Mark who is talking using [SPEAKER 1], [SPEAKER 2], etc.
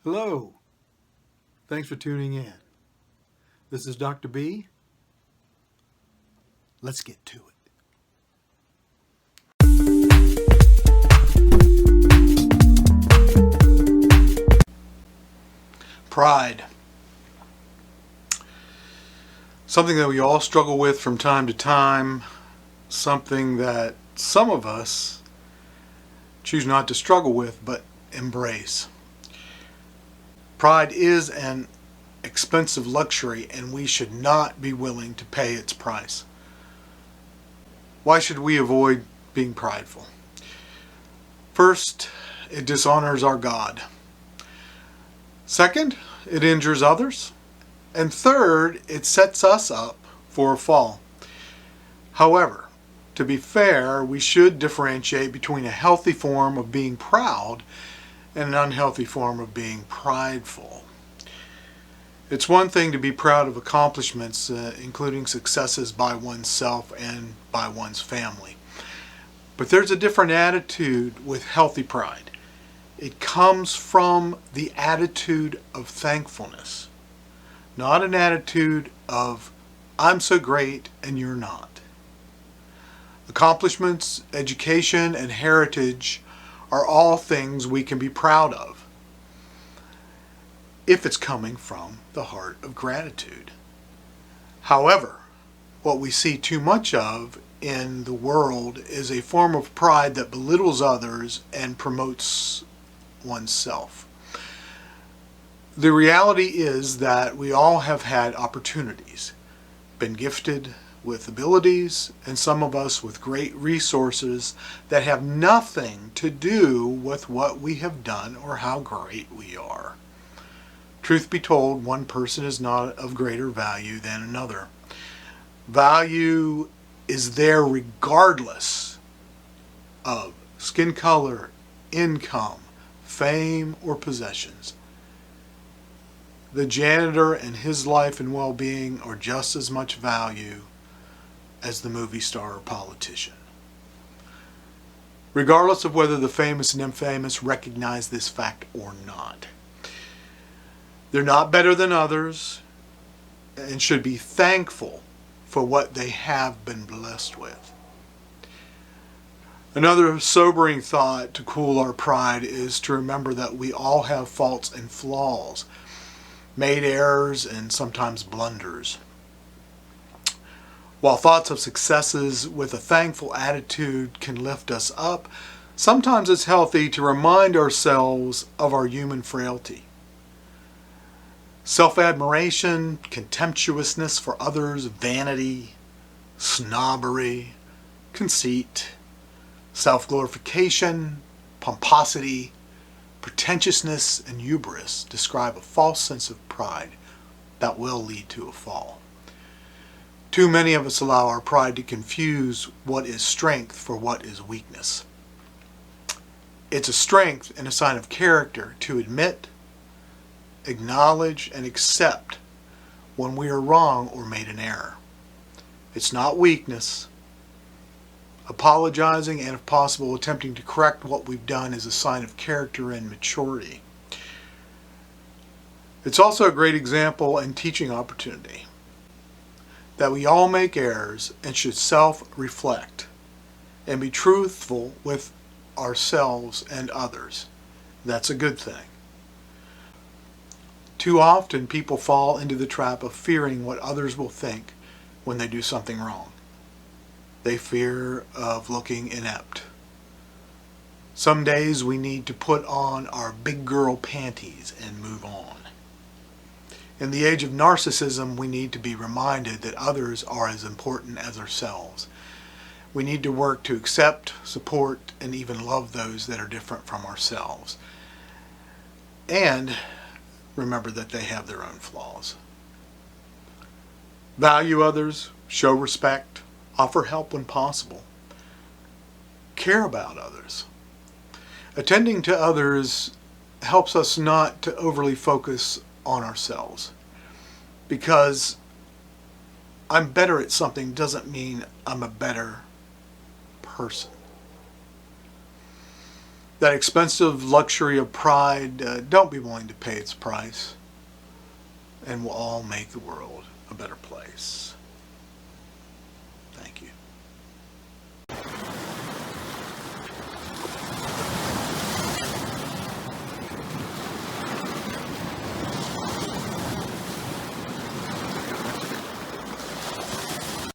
[SPEAKER 1] Hello. Thanks for tuning in. This is Dr. B. Let's get to it. Pride. Something that we all struggle with from time to time. Something that some of us choose not to struggle with, but embrace. Pride is an expensive luxury, and we should not be willing to pay its price. Why should we avoid being prideful? First, it dishonors our God. Second, it injures others. And third, it sets us up for a fall. However, to be fair, we should differentiate between a healthy form of being proud and an unhealthy form of being prideful. It's one thing to be proud of accomplishments, including successes by oneself and by one's family. But there's a different attitude with healthy pride. It comes from the attitude of thankfulness, not an attitude of, I'm so great and you're not. Accomplishments, education, and heritage are all things we can be proud of if it's coming from the heart of gratitude. However, what we see too much of in the world is a form of pride that belittles others and promotes oneself. The reality is that we all have had opportunities, been gifted with abilities, and some of us with great resources that have nothing to do with what we have done or how great we are. Truth be told, one person is not of greater value than another. Value is there regardless of skin color, income, fame, or possessions. The janitor and his life and well-being are just as much value as the movie star or politician. Regardless of whether the famous and infamous recognize this fact or not. They're not better than others and should be thankful for what they have been blessed with. Another sobering thought to cool our pride is to remember that we all have faults and flaws, made errors and sometimes blunders. While thoughts of successes with a thankful attitude can lift us up, sometimes it's healthy to remind ourselves of our human frailty. Self-admiration, contemptuousness for others, vanity, snobbery, conceit, self-glorification, pomposity, pretentiousness, and hubris describe a false sense of pride that will lead to a fall. Too many of us allow our pride to confuse what is strength for what is weakness. It's a strength and a sign of character to admit, acknowledge, and accept when we are wrong or made an error. It's not weakness. Apologizing and, if possible, attempting to correct what we've done is a sign of character and maturity. It's also a great example and teaching opportunity that we all make errors and should self-reflect and be truthful with ourselves and others. That's a good thing. Too often people fall into the trap of fearing what others will think when they do something wrong. They fear of looking inept. Some days we need to put on our big girl panties and move on. In the age of narcissism, we need to be reminded that others are as important as ourselves. We need to work to accept, support, and even love those that are different from ourselves. And remember that they have their own flaws. Value others, show respect, offer help when possible. Care about others. Attending to others helps us not to overly focus on ourselves. Because I'm better at something doesn't mean I'm a better person. that expensive luxury of pride, don't be willing to pay its price, and we'll all make the world a better place. Thank you.